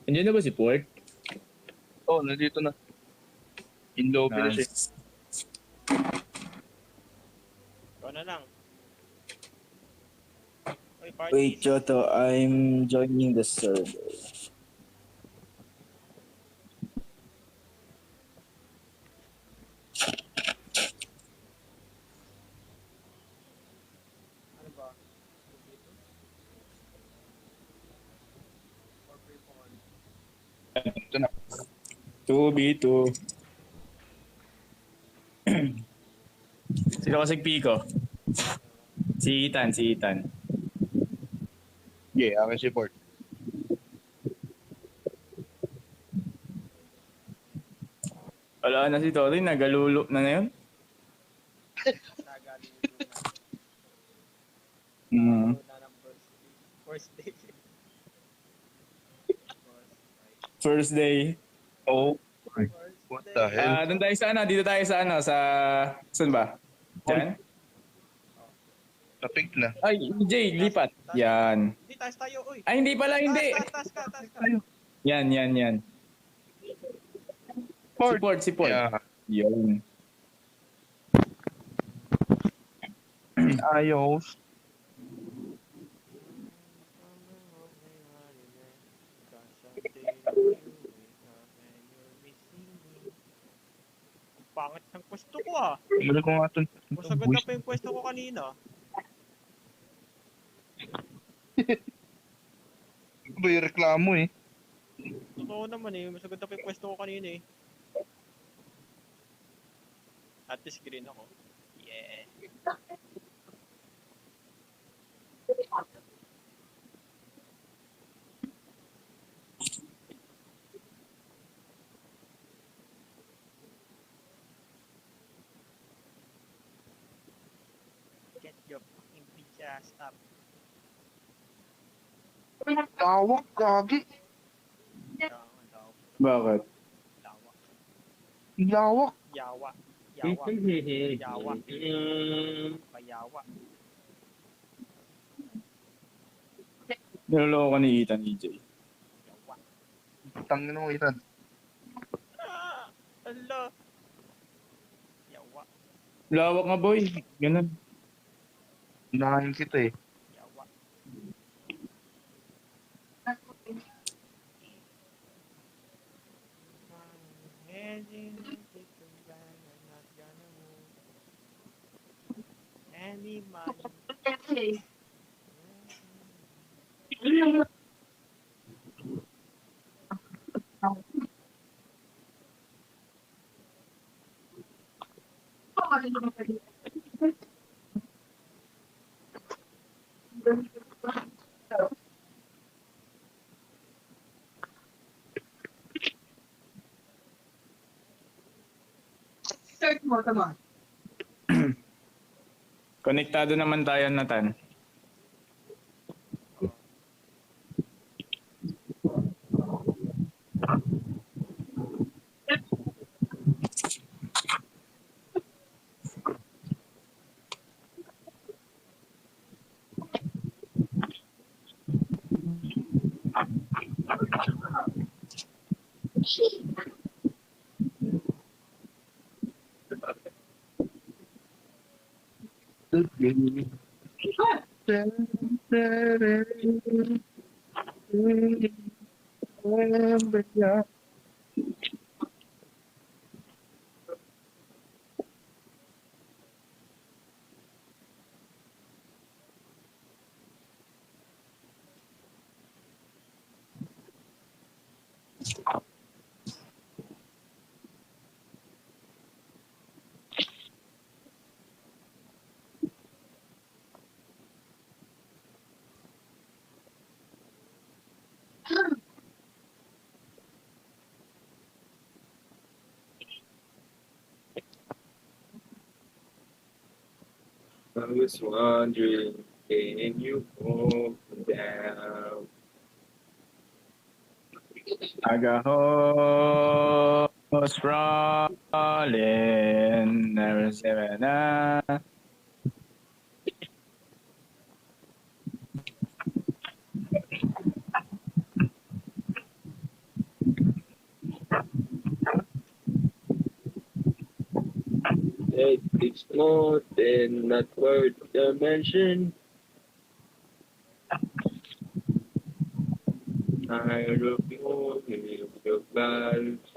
Andiyan na ba si Port? Oh, nandito na. In lobby na siya. Nice. Ikaw na lang. Oy, Wait, parties. Choto, I'm joining the server. Ano ba? Dito? Or free fall? Ito na. 2v2. Sino kasi Pico? Si Ethan, si Ethan. Yeah, akin si Port. Wala na si Tori, nagalulo na yun. Nagalulo na. Mm. Nagalulo na ng first day. First day. First day. Oh, First what day. the hell? Doon tayo sa ano, dito tayo sa ano, sa... Saan ba? Diyan? Napig na. Ay, Jay, lipat. Yan. Hindi, tayo, uy. Ay, hindi pala, hindi. Taas ka. Yan. Port. Si Port. Yeah. Yun. Ayos. Pangit ng pwesto ko ah. Balik ko nga ito. Mas maganda pa yung pwesto ko kanina. Ito ba yung reklamo eh? Totoo naman eh. Mas maganda pa yung pwesto ko kanina eh. At least green ako. Yeah. Get your fucking bitch ass up. Lawak, gagi. Bakit? Lawak. Lawak. Yawa. Payawa. Niloloko ka ni Ethan, EJ. Yawa. Tangin mo, Ethan. Ala. Yawa. Lawak nga, boy. Ganun. Unahin kita eh. Yawa. Any money. Konektado naman tayo, Nathan. I was wondering, can you hold me down? Agahos rolling, never say na. It's more than not worth the mention. I look more than your balance.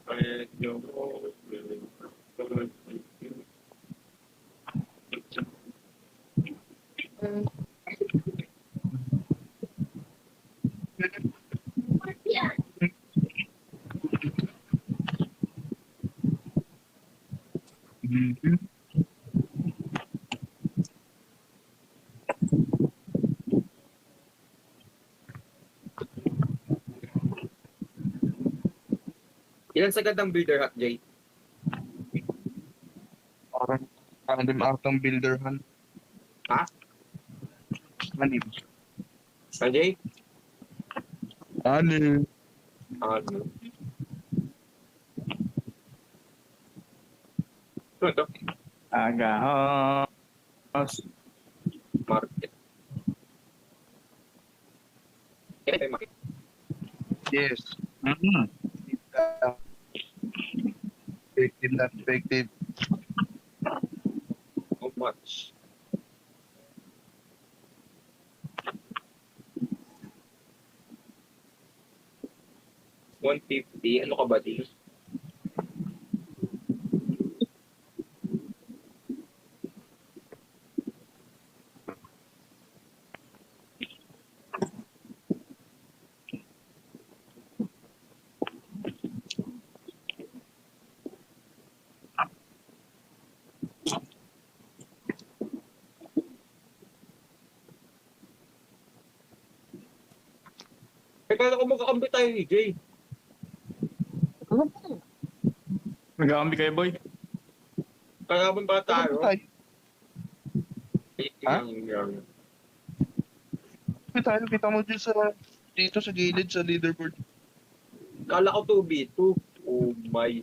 I know more than Ilan sagad ang builder hat, Jay? Parang anim atang builderhan. Ha? Anim. Jay? Anim. Ano? Ano ito? Agahos. Market. Okay, market. Yes. Mm-hmm. Effective, not effective. How much? $150. Ano ka ba, di? Kaya ako magkakampi tayo ni Jay. Nagkakambi kayo, boy? Kalaban ba tayo? Tayo. Ha? Yung Tayo, kita mo dito sa gilid sa leaderboard. Kala ko 2v2. Oh my.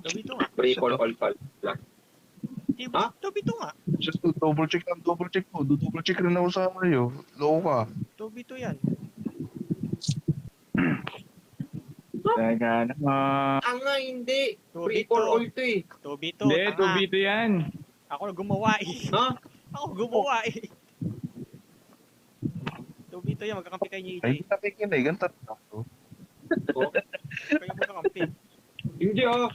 Tobito nga. Pre-call all pal. Ha? Tobito nga. Just to double check mo. Double check rin ako sa Mario. Loko ka. Tobito yan. Teka naman. Nga, hindi. Tubito. Pre-call all to eh. Tobito. Hindi, tanga. tubito yan. Ako gumawa eh. Ha? Ako gumawa eh. Tobito yan. Magkakampi kayo ni Ay, EJ. kita kikinig. Ang tatlo. Oh. Kayo magkakampi. Hindi ah.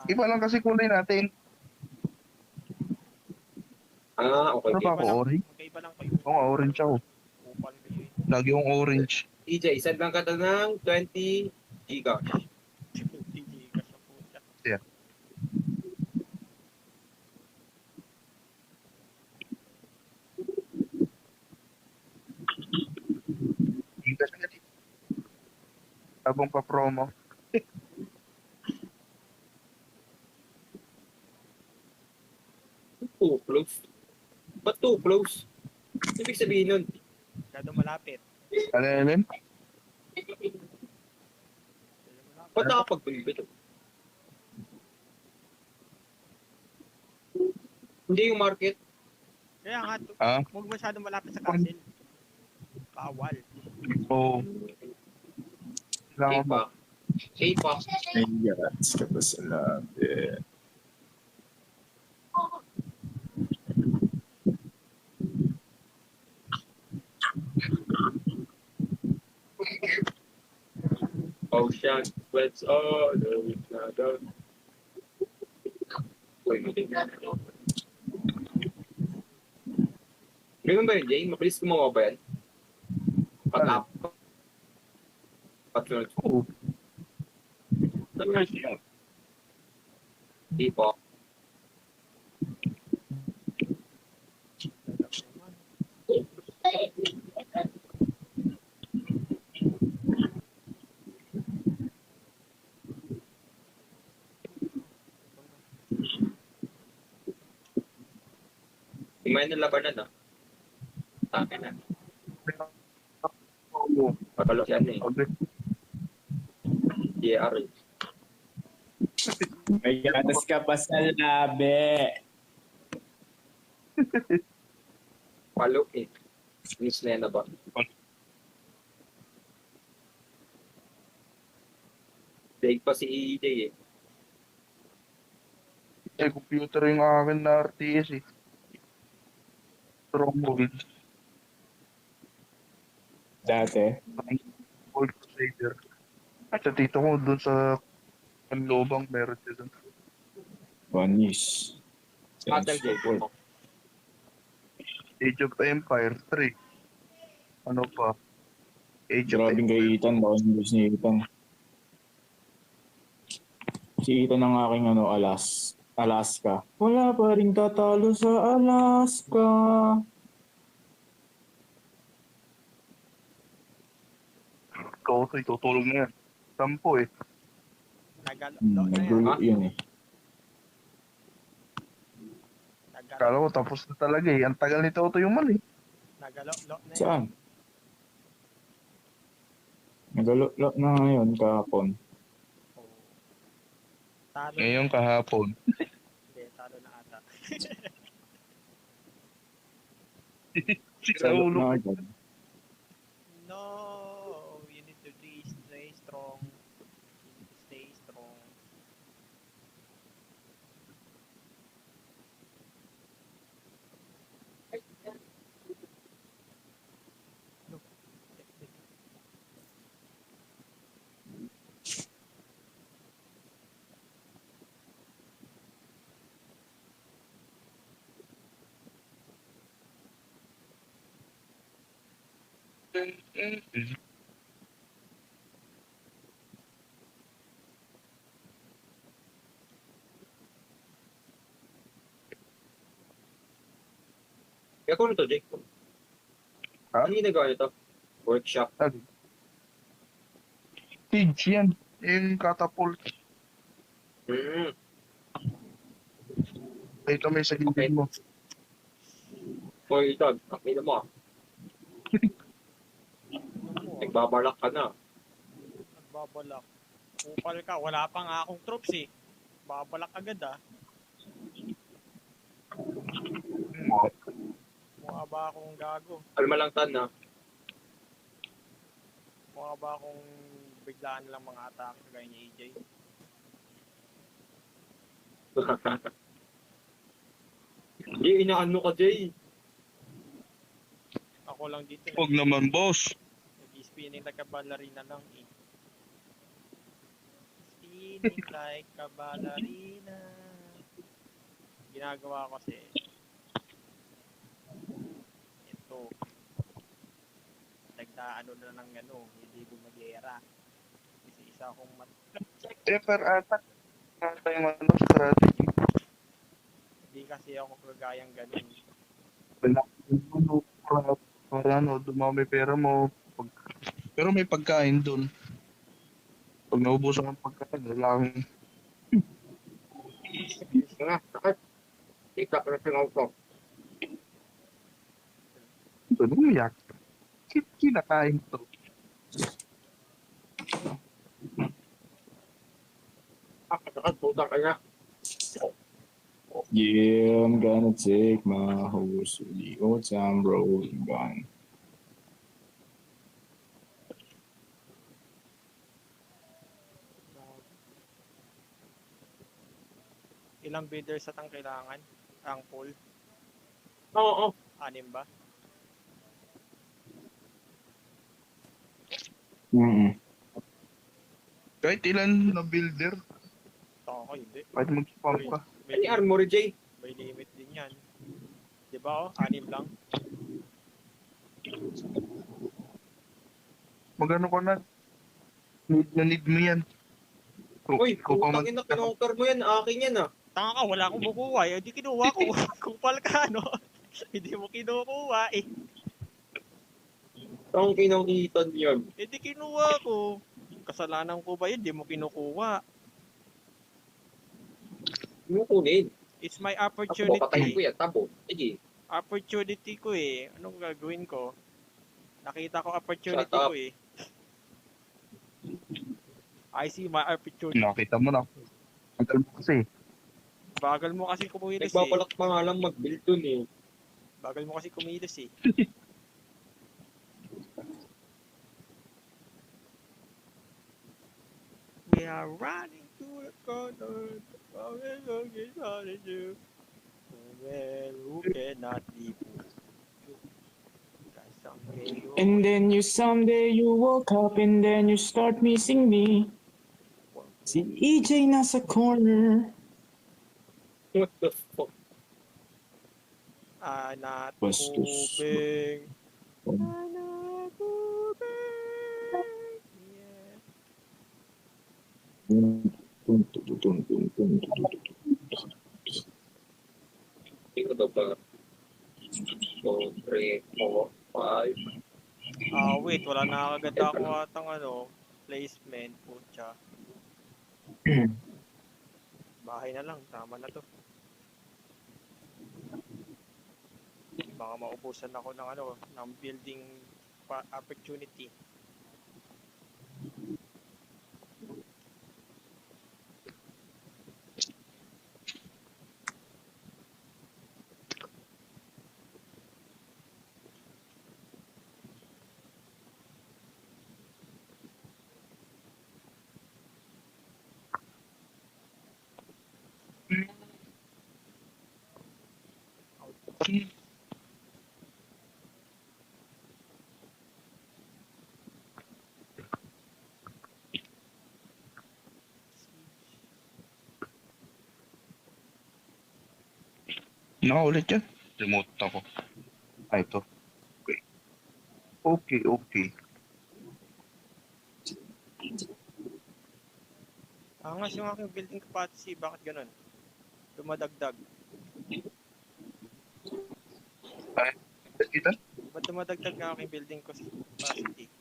Iba lang kasi kulay natin. Okay. Ano ba ako? Orange? Magkaiba lang kayo. Oo nga, orange ako. Kupal kayo eh. Lagi yung orange. EJ, send lang ka ng 20 giga. Hindi ka sa puta. Yeah. Hindi kasi nga dito. Habang pa-promo. Too close. Ba't too close? Ibig sabihin nun, Masyado malapit. Alin? ba't nakapag-bilbit? Hindi yung market. Kaya nga, Ah? huwag masyado malapit sa castle. Bawal. Oo. Kailangan mo. K-pop. Ay, gats ka pa sinabi. Ocean, let's all the Ganun ba yun, Jay? Mabilis gumawa ba yan? Pag-up. Patulog. Oo. K-pop. Kumain ng labanan, ah. Taka na. Oo. Patulog yan eh. Okay. JR. May gatas ka pa sa labi. Palo eh. Miss na yan na ba? Daig pa si EJ eh. Eh, computer yung akin na RTS eh. Stronghold. Dati. Old Crusader. At sa tito ko doon sa Panlobang meron siya doon. One is. Battle J. Age of Empire 3. Ano pa? Age of Grabing Empire. kay Ethan. Baka news ni Ethan. Si Ethan ang aking Alaska. Wala pa rin tatalo sa Alaska. Kautoy, tutulog na yan. 10 eh. Nagalo na yan. Nagulo yun eh. Nagalo, Kala ko tapos na talaga eh. Ang tagal ni Toto yung mali. nagalo na yan. Saan? Nagulo na ngayon kahapon. Oh. Talo. Ngayon kahapon. Hindi, talo na ata. Sa Nagulo ulo. na agad. No, you need to stay strong. You need to stay strong. No. Kaya kung ano to, Jake? Ha? Ano yung ginagawa nito? Workshop. Siege yan. Yung catapult. Hmm. Ito may sa gilid mo. O Ethan, nakita mo ah. Nagbabalak ka na. Nagbabalak. Kupal ka, wala pa nga akong troops eh. Babalak agad ah. Mukha ba akong gago? Alma lang tan na. Mukha ba akong biglaan lang mga atake kagaya ni AJ? Hindi, inaano ka, Jay. Ako lang dito. Huwag naman, boss. Nag-spinning like a ballerina lang eh. Spinning like a ballerina. Ginagawa ko kasi ito. Nagtaano na ng ano, hindi bumagera. Kasi isa akong Per attack. Nasa yung ano, strategy. hindi kasi ako kagayang ganun. Para ano, dumami pera mo. Pero may pagkain dun. Pag naubusan ng pagkain, lalaki. Nga, sakit. Tikak na singaw ko. Doon umiyak. Kinakain to. Sakit, putang ka na. Yeah, I'm gonna take my horse to the old town road and gone. Ilang bidders at ang kailangan? Ang pool? Oo, 6 ba? Kahit ilan na builder, Ako hindi. kahit mag-spam ka. Ano yung armory, Jay? May limit din yan. Di ba oh? 6 lang. Magano ka na. Need mo yan. Uy, Kung putang ina, kinonquer mo yan. Akin yan ah. Tanga ka, wala akong bukuha eh. Hindi kinuha ko. Kupal ka, no? Hindi mo kinukuha eh. Ang kinong Ethan yun. Hindi kinuha ko. Kasalanan ko ba yun? Hindi mo kinukuha. Yung kunin. It's my Ako, papatayin ko opportunity. yan. Tabo. Sige. Opportunity ko eh. Anong gagawin ko? Nakita ko opportunity Shut up. ko eh. I see my opportunity. Nakita mo na. Tagal mo kasi. Bagal mo kasi kumilos eh. Nagbabalak pa nga lang mag-build dun eh. Bagal mo kasi kumilos eh. are running to the corner. Well, who cannot be moved? Cause someday you And then someday you woke up and then you start missing me. Si EJ nasa corner. What the fuck? not Bastos. moving. Not moving. Yeah. Hindi ko daw ba? 2, 3, 4, 5. Wait, wala na agad ako atang placement. Pucha. Bahay na lang, tama na to. Baka maubusan ako ng building opportunity. Nakaulit yan. Remote ako. Ito. Okay. Okay. Angas yung aking building capacity, bakit ganun? Dumadagdag. Kita? Ba't dumadagdag ng aking building capacity?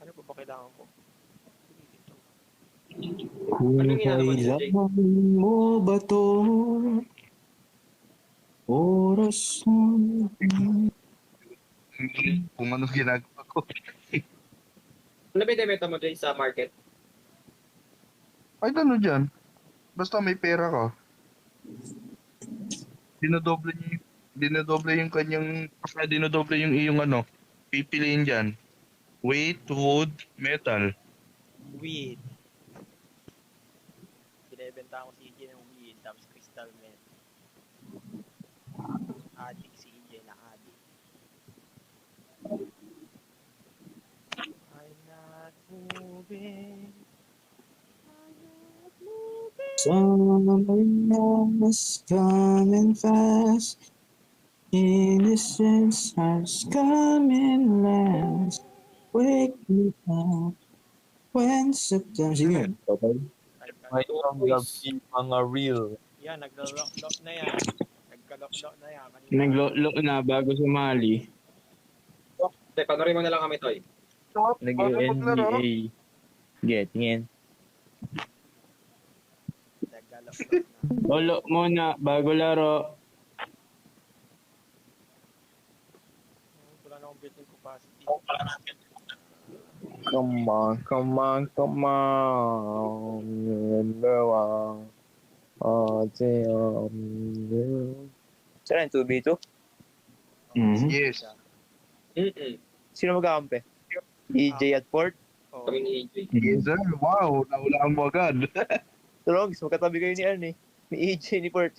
Ano pa ba kailangan ko? Dito. Kung kailangan mo ba to? Oras mo. Kung ano ginagawa ko. Ano ba yung meta mo dyan sa market? Ay, ano dyan? Basta may pera ka. Dinodoble yung kanyang, dinodoble yung iyong pipiliin dyan. Weight, wood, metal. Weed. Binibenta ko si EJ ng weed, tapos crystal meth. Addict si EJ na addict. I'm not moving. I'm not moving. Summer is coming fast. Innocence has come and last. Wake me up when September. Sige yun. May gabi mga real. Yan, naglo-lock na yan. Nagka-lock na yan. Kanina. Naglo na bago sumali. Te, panorin mo na lang kami, Toy. Nag-NBA. Getting in. Nagka-lock na. Lolo muna bago laro. Wala na akong building capacity. Come on. Saan yung 2v2? Yes. Sino mag-aampe? EJ at Port? Oh. Kami ni AJ. Yes, sir. Wow, naulaan mo agad. Trogs, magkatabi kayo ni Arne. Ni EJ, ni Port.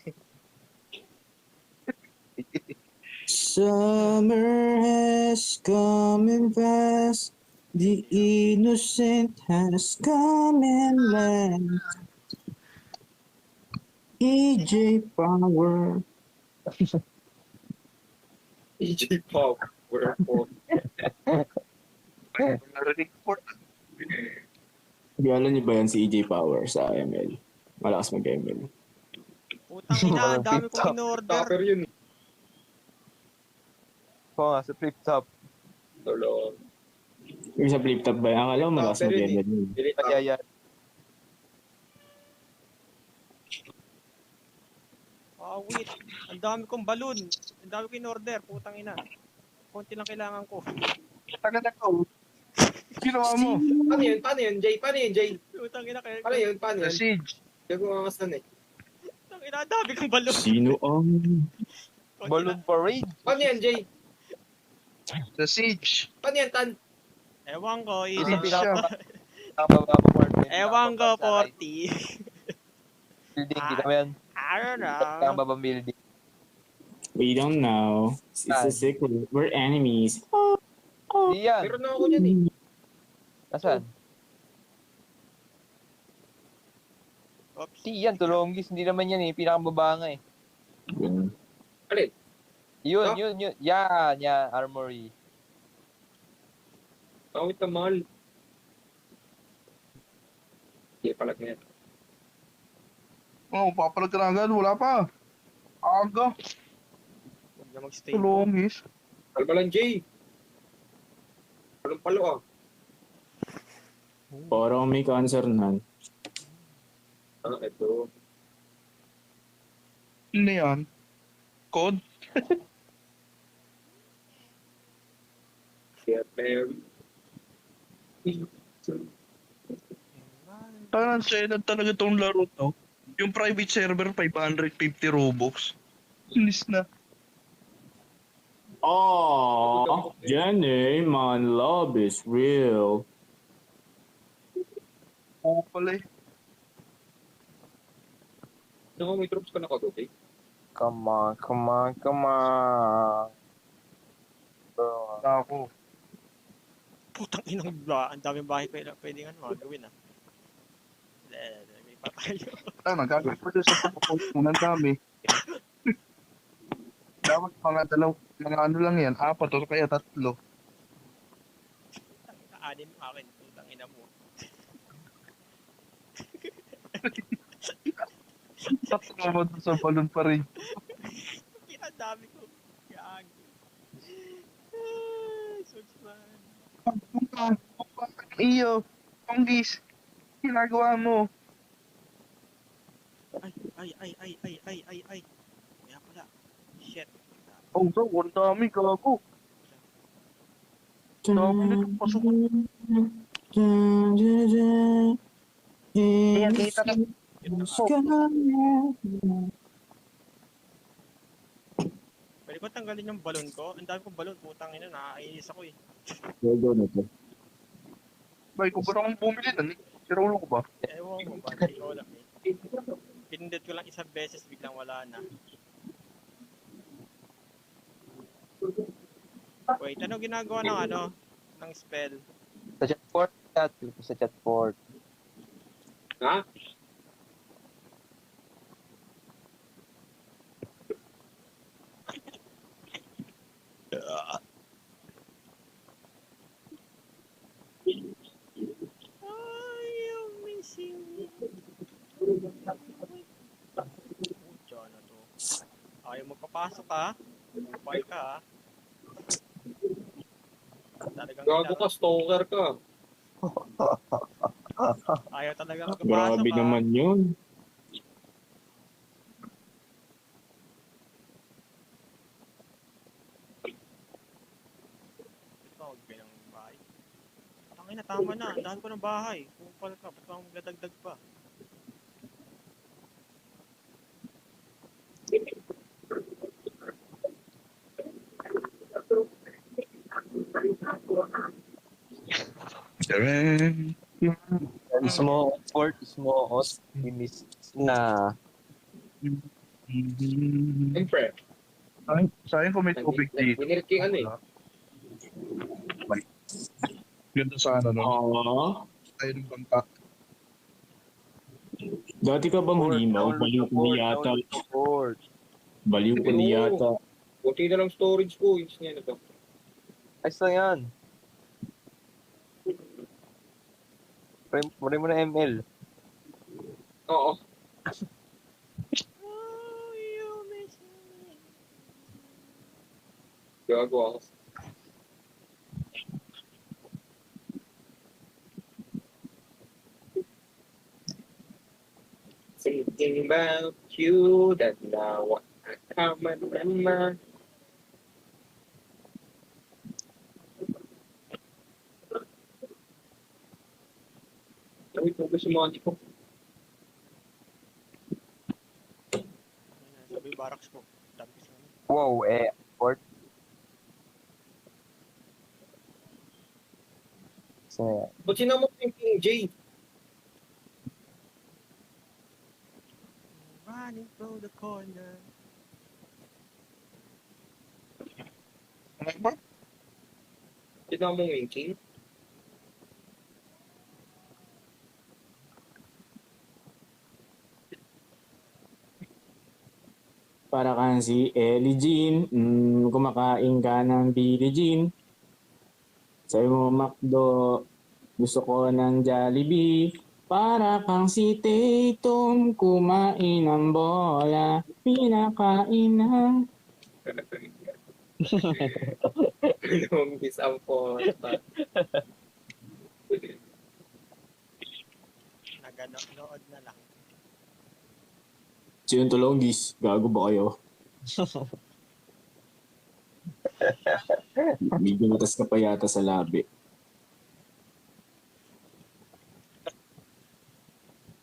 Summer has come and passed. The innocent has come and left. EJ Power. AJ Power. Narinig ko. Alam niyo ba yan si EJ Power sa ML? Malakas mag-ML. Putang ina, ang dami kong in-order. Tapper yun. Oo nga, sa flip top. Tolong. Yung sa flip top ba yan? Akala mo malakas Pero yun mag-ML. Delete Kaya ako. yan. Wait. Ang dami kong balloon. Ang dami ko in-order. Putang ina. Konti lang kailangan ko. Tagal ako. Ginawa mo. Paano yun? Paano yun, Jay? Paano yun, Jay? Putang ina kaya. Paano yun? Paano The yun? Siege. Hindi ko mamamastan eh. Putang ina, ang dami kong balloon. Sino ang... Konti Balloon lang. parade. Paano yan, Jay? The Siege. Paano yan, Tan? Ewan ko. Isa Siege Easy. siya. Nakababa po 40. Ewan ko, 40. Building, di naman yan. I don't know. Nakababa building. We don't know. It's a secret. We're enemies. Di yan. Meron na ako dyan eh. Nasaan? Oops. Di yan, Tulonggis. Hindi naman yan eh. Pinakababa nga eh. Alin? Yun, Ah? yun. Yan, yan. Armory. Pangit na mahal. Hindi palag na yan. Oh, papalag ka na agad. Wala pa. Aga. Huwag na mag-stay. Tulongis. Kalma lang, Jay. Palong palo ah. Parang may cancer nan. Ah, ito. Ano yan? Code? Shit, man. Parang sad talaga tong laro to. Yung private server, 550 Robux. Inis na. Oh, Jenny, my love is real. Oo pala eh. Saan may troops ka nakagabi? Come on, come on, come on. Bro. Ako. Putang inang ba. Ang daming bahay pwedeng ano, gawin ah. May patayo. Nagagawin pa doon sa papupunan dami. Dapat mga ano lang yan, 4 o kaya 3. Anin mo akin. Putang ina mo. Tatlo mo doon sa balon pa rin. Ang dami ko. Gag. Sucks man. Iyo, Tonggis, ginagawa mo. Ay. Kaya pala. Shit. Oh, bro, ang dami gago. Dami nito, pasok. Ayan, kita na. Pwede ko tanggalin yung balon ko? Ang dami kong balon. Putang ina. Nakakainis ako eh. Bay, kung ba akong bumili na, siraulo ko ba? Ewan ko ba? Hindi ko alam eh. Pinindot ko lang isang beses. Biglang wala na. Wait, ano ginagawa ng ano? Ng spell? Sa chat port. Click ko sa chat port. Ha? I'm missing you. Diyan na to. Ayaw magpapasok ha? Kapal ka ha? Talagang Gago ka, stalker ka. ayaw talaga magpapasok Grabe ha? naman yun. Ito, magbilang ng bahay. Tangina, tama na. Ang dami ko ng bahay. Kupal ka. Ba't ka magdadagdag pa? Seven. Small port, small host. Bimis na. Siyempre. Sayang kung may tubig dito. Binirit ko yung ano eh. Ganda sana, no? Oo. Tayo ng bangka. Dati ka bang limaw? Baliw ko na yata. Port. Baliw ko na yata. Kunti na lang storage ko. Yung niya na to. Ayos lang yan. Pray mo na ML. Oo. Oh, you miss me. Gago ako. Thinking about you that now Tama na. Wait, gusto mo ko. Ayun na, sabi barracks ko. Dami kasi ano. Wow, port. So, Ba't sinama mo yung King J? Running through the corner. Ano ba? Sinama mo yung King? Para kang si Ellie Jean, kumakain ka ng Billie Jean. Sabi mo, McDo, gusto ko ng Jollibee. Para kang si Tatum, kumain ng bola. Pinakain ng... Yung isang porta. Naganood na lang. Sino tulonggis? Gago ba kayo? Medyo matas ka pa yata sa labi.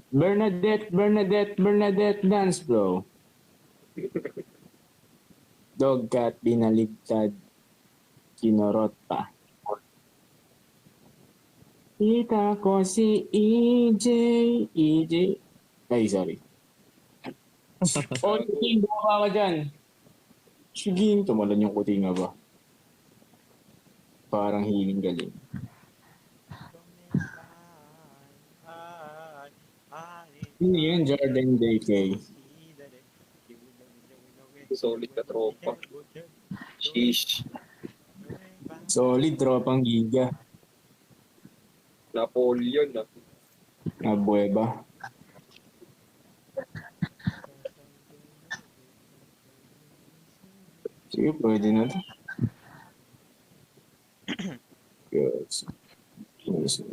Bernadette, dance bro. Dog cat, binaligtad, kinorot pa. Kita ko si EJ. Ay, sorry. Oh, King, bumaba ka dyan. Sige, tumalon yung kutinga ba? Parang hiling galing. Yun yun, Jordan JK. Solid na tropa. Sheesh. Solid, tropang giga. Napoleon na. Nabueba. Sige, pwede na to. Yes. Yes.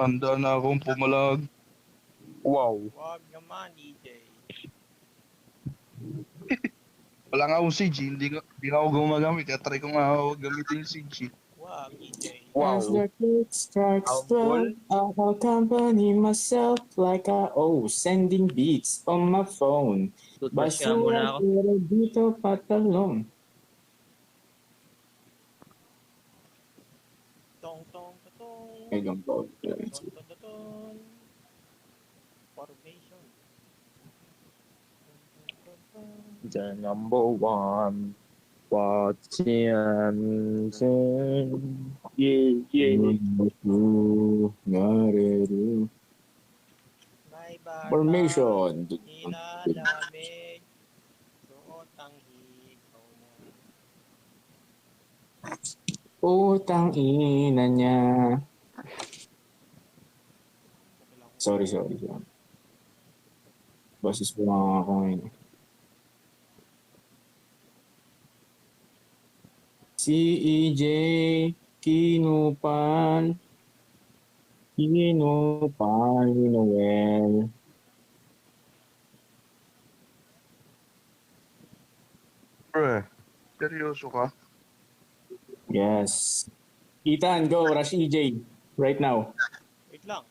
Handa na akong pumalag. wow. Wag naman, EJ. Wala nga akong CG, hindi nga ako gumagamit. Kaya try ko nga ako gamitin yung CG. Wag, EJ. Wow. As the clock strikes 12, I'll accompany myself like sending beats on my phone. Toothbrush ka muna ako. Basura dito patalong. Tong tong tong. Ay, gampo. Ton ton ton. Formation. Ton, ton, ton. The number one. Watching. Yeah. Nareru. May barba. Formation. Nilalamig. Suot ang hikaw niya. Utang ina niya. Sorry. Boses po mga ako ngayon. Si EJ, Kinupan, Noel. Pre, seryoso ka? Yes. Ethan, go, rush EJ. Right now. Wait lang.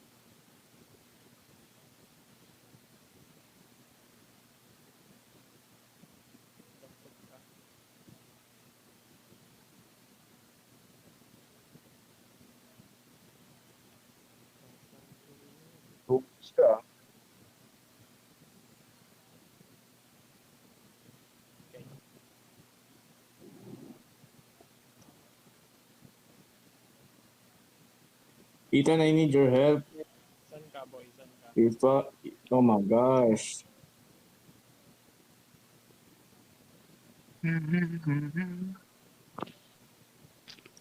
Oops ka. Okay. Ethan, I need your help. San ka, boy? San ka? Oh my gosh.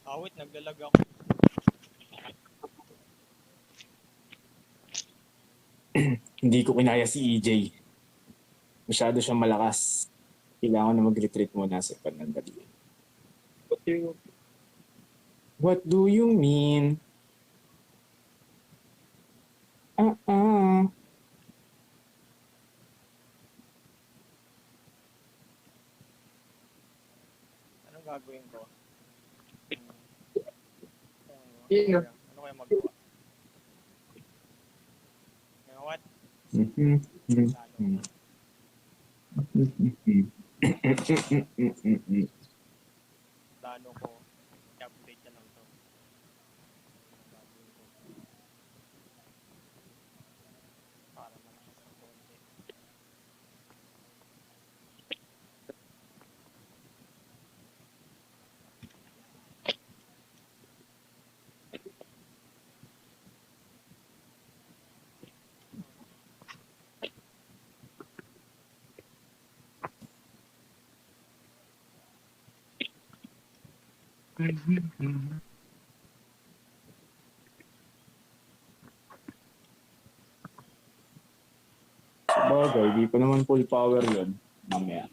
Awit, naglalag ako. Hindi ko kinaya si EJ. Masyado siyang malakas. Kailangan na mag-retreat muna sa panandali. What do you... What do you mean? Anong gagawin ko? Yun. Ano kaya magawa? You know what? Mhm. Plano ko, i-update na lang to. Gagawin ko. Para malakas ng konti. Sabagay, di pa naman full power yun. Mamaya.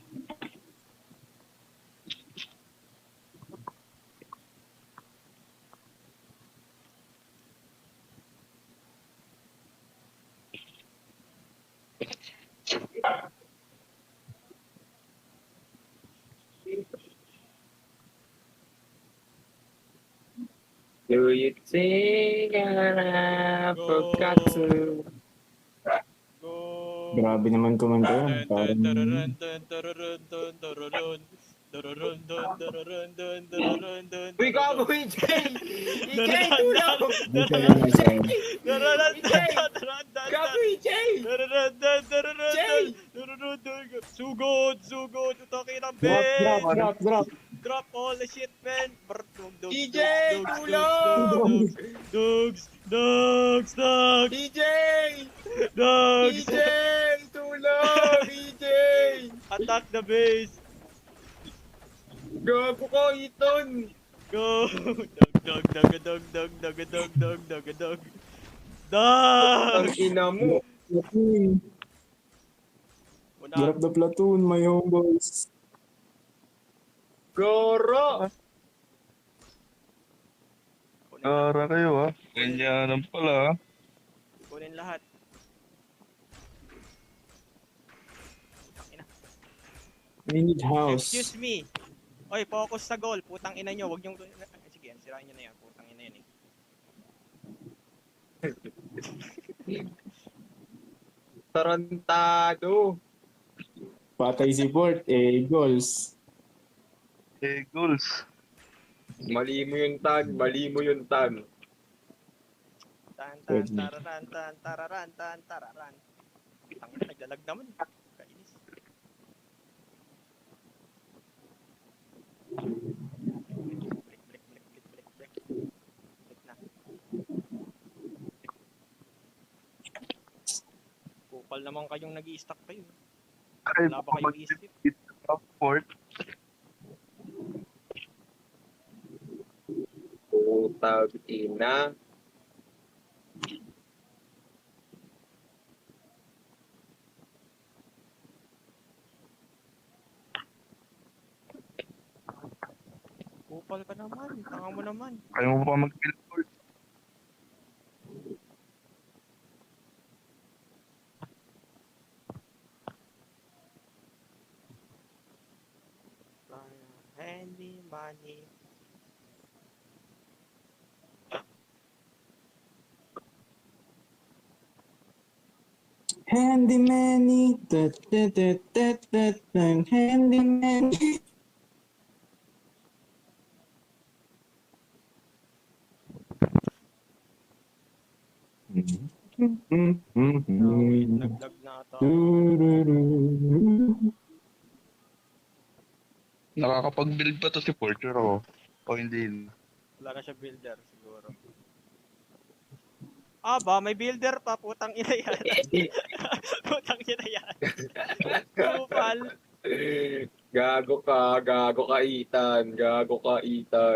Do you think I forgot to... Go! Grabe naman kumanta yun. Parang Uy, gago, EJ! EJ, tulong! Ito na nga siya. Gago, EJ! Sugod! Sugod! Utake ng Drop. Drop all the shit, man! EJ, tulong! Dogs! EJ! Dogs! EJ! Tulong! EJ! Attack the base! Gago ko, Ethan! Go! Dog! Ang ina mo! Drop the platoon, my homeboys. Goro! Gara kayo ha. Ganyan pala ha. Kunin lahat. We need house. Excuse me. Oy, focus sa goal. Putang ina nyo. Wag nyo... Sige, sirain nyo na yan. Putang ina yan eh. Tarantado! Patay si Port, goals. Goals. Mali mo yung tan. Tararan. Putang ina, naglalag naman. Kainis. Break na. Kupal naman kayong nag-i-stack kayo. Ay, Wala ba kayong isip? Port. Putang ina. Kupal ka naman. Tanga mo naman. Kaya mo pa mag-build port. Handy money. Handyman-y. Handyman. Naglag na ata. Nakakapag-build pa to si Porter o hindi. Wala na siya builder siguro. Ba, may builder pa. Putang ina yan. Putang ina yan. Kupal. Gago ka, Ethan.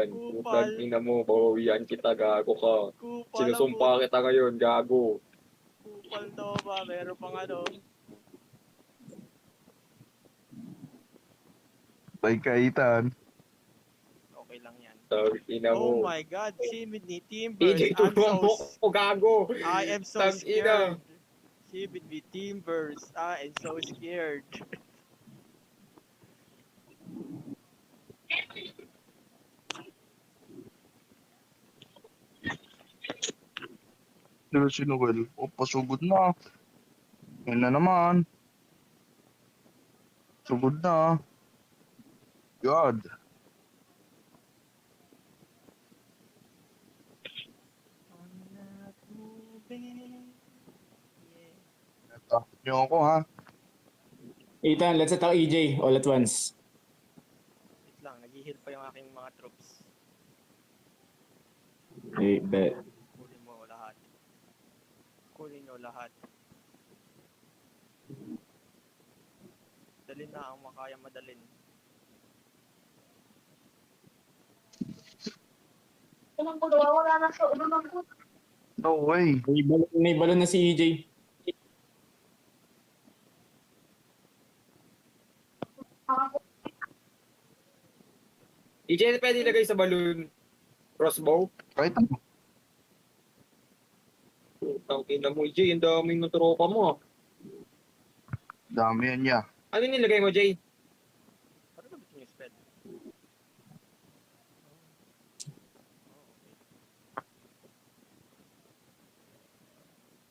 Putang ina mo, bawian kita, gago ka. Kupal. Sinusumpa kita ngayon, gago. Kupal to ba? Meron pang ano. Tay kaitan. Okay lang yan. Tang ina Oh mo. my God, Symphony Timbers. EJ, tulungan mo ako, gago. I am so Tang ina. scared. Symphony Timbers. I am so scared. Dito si Noel. O, pasugod na. Yan na naman. Sugod na. God. I'm not moving. Yeah. Takot niyo ako ha. Ethan, let's attack EJ all at once. Wait lang, nag-heal pa yung aking mga troops. Okay, bet. Kunin mo lahat. Kunin nyo lahat. Dalin na ang makaya madalin. No way. May balon na si EJ. EJ, pwede ilagay sa balloon. Crossbow. Kahit ano. Tang ina mo, EJ. Ang daming ng tropa mo. Dami yan niya. Ano nilagay mo, Jay? Ano ba gusto nyo spell?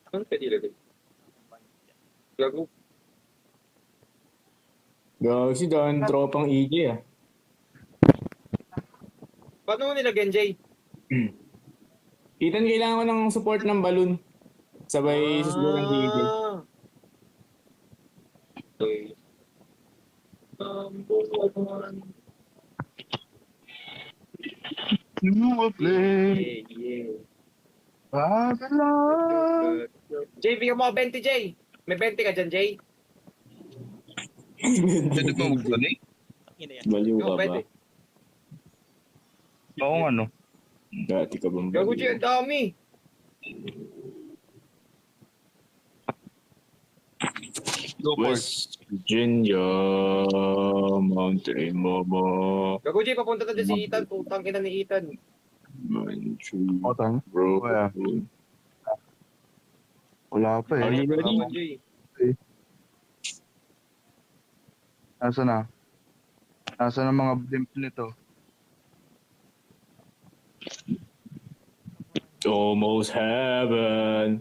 Ano pwede ilagay? Gago. Gag si Don, tropang EJ ah. Paano mo nilagyan, Jay? Ethan, kailangan ko ng support ng balloon. Sabay susubukan si EJ. Okay. Buwan. You will play. Yeah. Babylon. Jay, bigyan mo ako 20, Jay. May 20 ka dyan, Jay. Pwede ba magpani? Ina yan. Baliw ka Oo, ba? pwede. Oo nga no. Dati ka bang Gago, Jay, baliw? ang dami. Go for it. West Virginia, Mountain Mama, Gago, Jay, papunta na dyan si Ethan. Putang ina ni Ethan. Manchu, O, tanga. bro. Wala. Wala pa Are eh. you ready? Gago, Jay. Nasa na? Nasa na mga blimp nito? Almost heaven.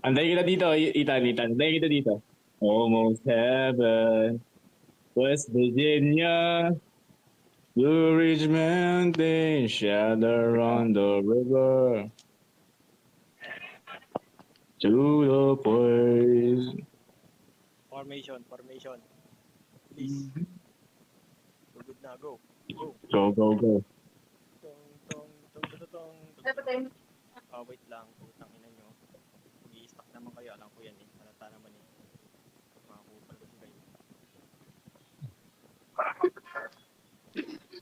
Anday kita dito, Ethan. Anday kita dito. Almost heaven. West Virginia. Blue Ridge Mountain. Shadow on the river. To the place. Formation. Please. So good na, go. Go. Go. Tong. Wait lang. Putang ina nyo. I-stack naman kayo. Alam ko yan eh. Halata naman eh. Makakupal ko si kayo.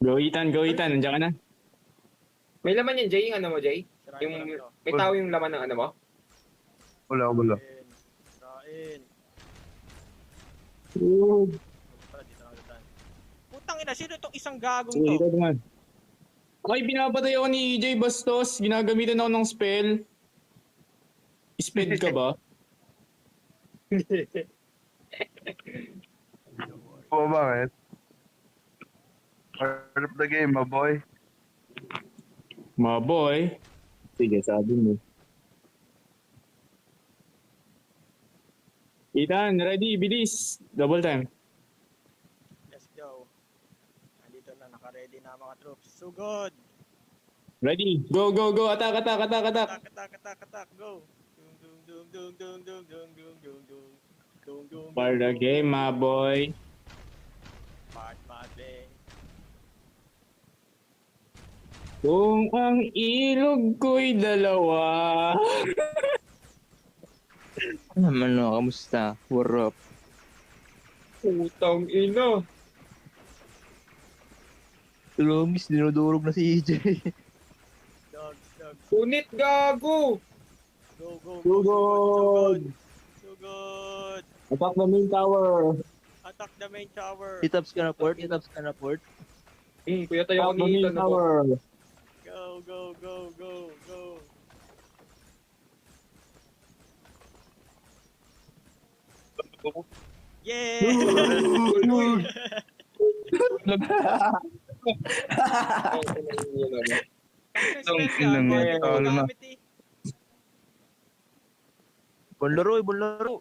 Go, Ethan. Nandiyan ka na? May laman yan, Jay. Yung ano mo, Jay? Sirain Yung, ko lang to. may tao yung laman ng ano mo? Wala. Sirain. Pala, dito na agad. Putang ina, sino itong isang gagong Sige, to? ikaw naman. Okay, pinapatay ako ni EJ Bastos. Ginagamitan ako ng spell. Speed ka ba? O, bakit? Part of the game, my boy. Mga boy. Sige, sabi mo. Ethan, ready? Bilis. Double time. Let's go. Nandito na, naka-ready na ang mga troops. So good. Ready? Go. Attack. Attack, go. Dung. For the game, my boy. Part madling. Kung ang ilog ko'y dalawa. Ano naman no, kamusta? What up? Putang ina. Lumis, dinudurog na si EJ. Dog. Punit, gago. Go. Good. So good. Attack the main tower. Attack the main tower. Itaps ka na port, itaps ka na port. Kuya tayo Out the main kanina na po. tower. Go, go, go, go, go. Yeah! Tang inang yan, talo na. Bunlaro, bunlaro.